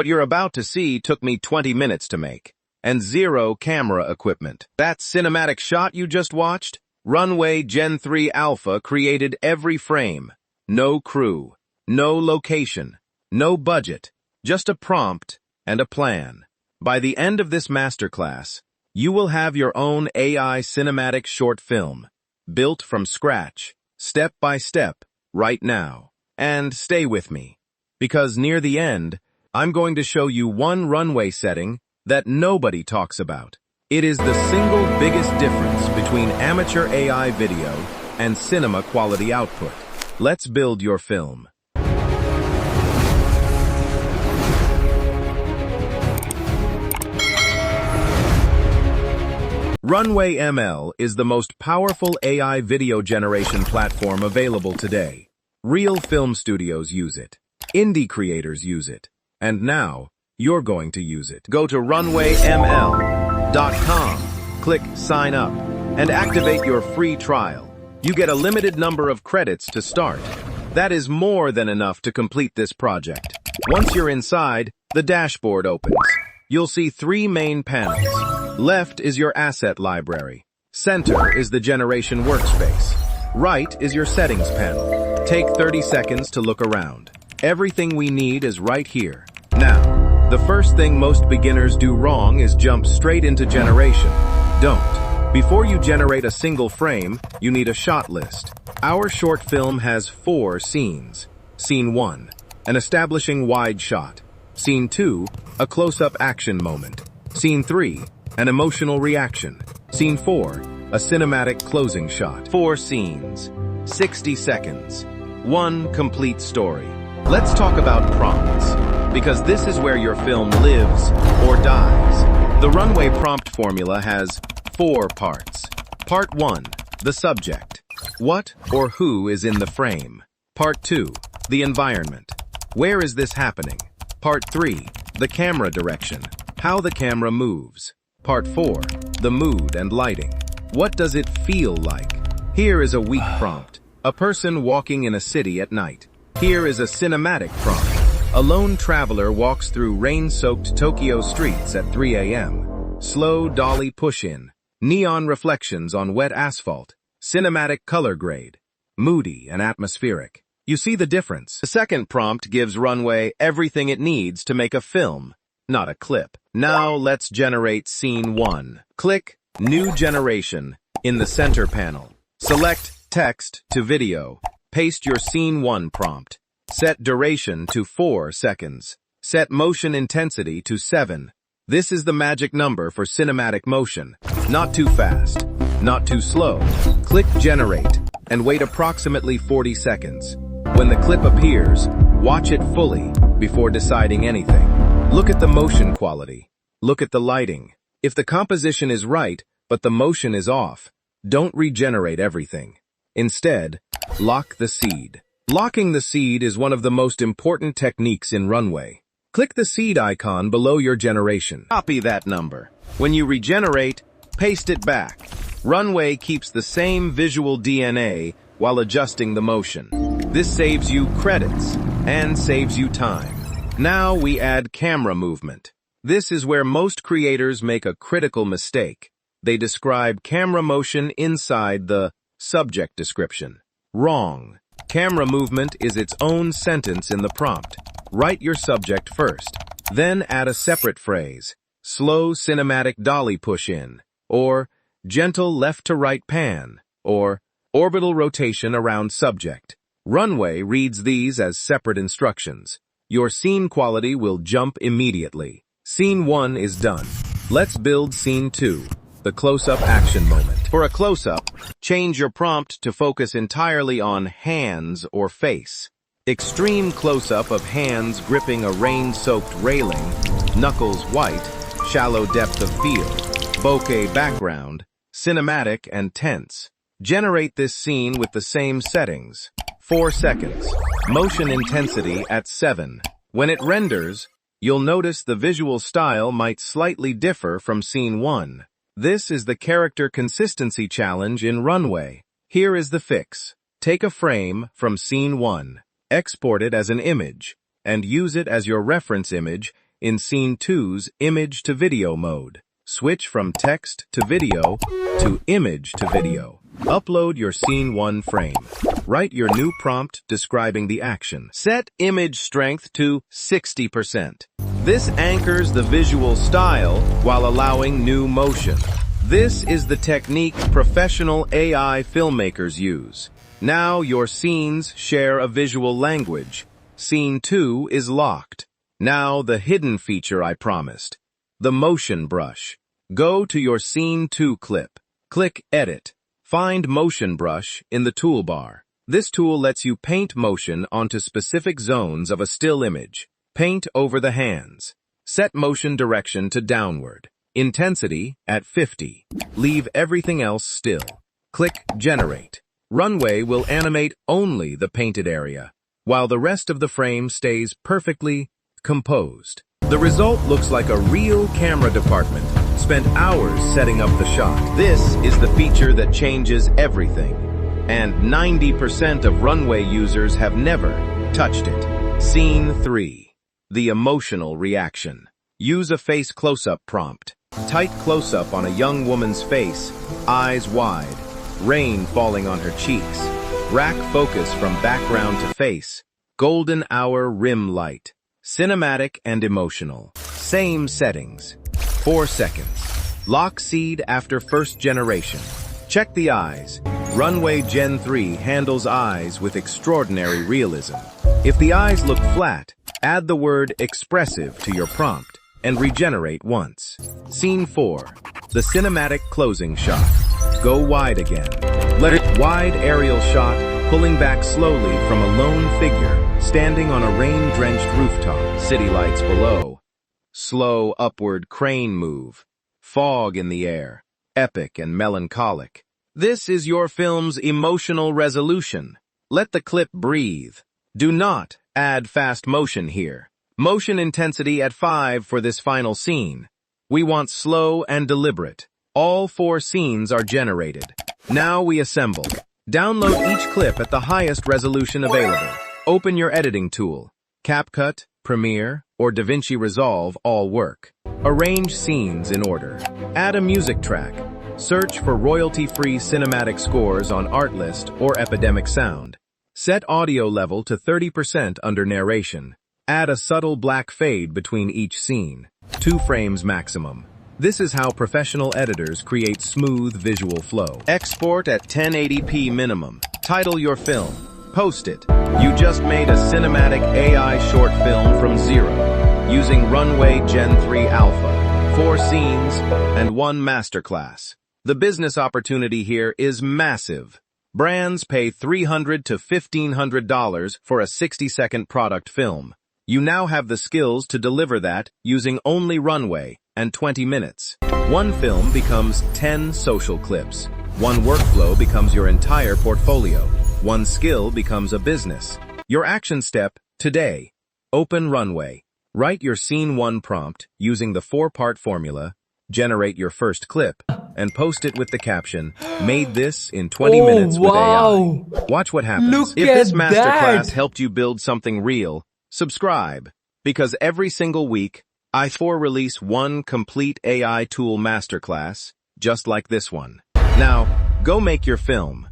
What you're about to see took me 20 minutes to make, and zero camera equipment. That cinematic shot you just watched? Runway Gen-3 Alpha created every frame. No crew, no location, no budget, just a prompt and a plan. By the end of this masterclass, you will have your own AI cinematic short film, built from scratch, step by step, right now. And stay with me, because near the end, I'm going to show you one runway setting that nobody talks about. It is the single biggest difference between amateur AI video and cinema quality output. Let's build your film. Runway ML is the most powerful AI video generation platform available today. Real film studios use it. Indie creators use it. And now, you're going to use it. Go to runwayml.com, click Sign Up, and activate your free trial. You get a limited number of credits to start. That is more than enough to complete this project. Once you're inside, the dashboard opens. You'll see three main panels. Left is your asset library. Center is the generation workspace. Right is your settings panel. Take 30 seconds to look around. Everything we need is right here. Now, the first thing most beginners do wrong is jump straight into generation. Don't. Before you generate a single frame, you need a shot list. Our short film has 4 scenes. Scene 1, an establishing wide shot. Scene 2, a close-up action moment. Scene 3, an emotional reaction. Scene 4, a cinematic closing shot. 4 scenes, 60 seconds, 1 complete story. Let's talk about prompts, because this is where your film lives or dies. The Runway prompt formula has 4 parts. Part 1, the subject. What or who is in the frame? Part 2, the environment. Where is this happening? Part 3, the camera direction. How the camera moves. Part 4, the mood and lighting. What does it feel like? Here is a weak prompt. A person walking in a city at night. Here is a cinematic prompt. A lone traveler walks through rain-soaked Tokyo streets at 3 a.m. Slow dolly push-in. Neon reflections on wet asphalt. Cinematic color grade. Moody and atmospheric. You see the difference? The second prompt gives Runway everything it needs to make a film, not a clip. Now let's generate scene 1. Click New Generation in the center panel. Select Text to Video. Paste your scene 1 prompt. Set duration to 4 seconds. Set motion intensity to 7. This is the magic number for cinematic motion. Not too fast, not too slow. Click Generate and wait approximately 40 seconds. When the clip appears, watch it fully before deciding anything. Look at the motion quality. Look at the lighting. If the composition is right, but the motion is off, don't regenerate everything. Instead, lock the seed. Locking the seed is one of the most important techniques in Runway. Click the seed icon below your generation. Copy that number. When you regenerate, paste it back. Runway keeps the same visual DNA while adjusting the motion. This saves you credits and saves you time. Now we add camera movement. This is where most creators make a critical mistake. They describe camera motion inside the subject description. Wrong. Camera movement is its own sentence in the prompt. Write your subject first, then add a separate phrase, slow cinematic dolly push-in, or gentle left-to-right pan, or orbital rotation around subject. Runway reads these as separate instructions. Your scene quality will jump immediately. Scene 1 is done. Let's build scene 2, the close-up action moment. For a close-up, change your prompt to focus entirely on hands or face. Extreme close-up of hands gripping a rain-soaked railing, knuckles white, shallow depth of field, bokeh background, cinematic and tense. Generate this scene with the same settings. 4 seconds. Motion intensity at 7. When it renders, you'll notice the visual style might slightly differ from scene 1. This is the character consistency challenge in Runway. Here is the fix. Take a frame from scene 1, export it as an image, and use it as your reference image in Scene 2's image-to-video mode. Switch from text to video to image to video. Upload your Scene 1 frame. Write your new prompt describing the action. Set image strength to 60%. This anchors the visual style while allowing new motion. This is the technique professional AI filmmakers use. Now your scenes share a visual language. Scene 2 is locked. Now the hidden feature I promised. The motion brush. Go to your Scene 2 clip. Click Edit. Find Motion Brush in the toolbar. This tool lets you paint motion onto specific zones of a still image. Paint over the hands. Set motion direction to downward. Intensity at 50. Leave everything else still. Click Generate. Runway will animate only the painted area, while the rest of the frame stays perfectly composed. The result looks like a real camera department spent hours setting up the shot. This is the feature that changes everything, and 90% of Runway users have never touched it. Scene 3. The emotional reaction. Use a face close-up prompt. Tight close-up on a young woman's face, eyes wide, rain falling on her cheeks. Rack focus from background to face, golden hour rim light. Cinematic and emotional. Same settings. 4 seconds. Lock seed after first generation. Check the eyes. Runway Gen-3 handles eyes with extraordinary realism. If the eyes look flat, add the word expressive to your prompt and regenerate once. Scene 4. The cinematic closing shot. Go wide again. Let it wide aerial shot, pulling back slowly from a lone figure standing on a rain-drenched rooftop, city lights below. Slow upward crane move. Fog in the air. Epic and melancholic. This is your film's emotional resolution. Let the clip breathe. Do not add fast motion here. Motion intensity at 5 for this final scene. We want slow and deliberate. All 4 scenes are generated. Now we assemble. Download each clip at the highest resolution available. Open your editing tool. CapCut, Premiere, or DaVinci Resolve all work. Arrange scenes in order. Add a music track. Search for royalty-free cinematic scores on Artlist or Epidemic Sound. Set audio level to 30% under narration. Add a subtle black fade between each scene. 2 frames maximum. This is how professional editors create smooth visual flow. Export at 1080p minimum. Title your film. Post it. You just made a cinematic AI short film from zero, using Runway Gen-3 Alpha, 4 scenes, and 1 masterclass. The business opportunity here is massive. Brands pay $300 to $1,500 for a 60-second product film. You now have the skills to deliver that using only Runway and 20 minutes. 1 film becomes 10 social clips. 1 workflow becomes your entire portfolio. 1 skill becomes a business. Your action step today. Open Runway. Write your Scene 1 prompt using the 4-part formula, generate your first clip, and post it with the caption, "Made this in 20 minutes with AI." Watch what happens. If this masterclass helped you build something real, subscribe, because every single week, I release 1 complete AI tool masterclass, just like this one. Now, go make your film.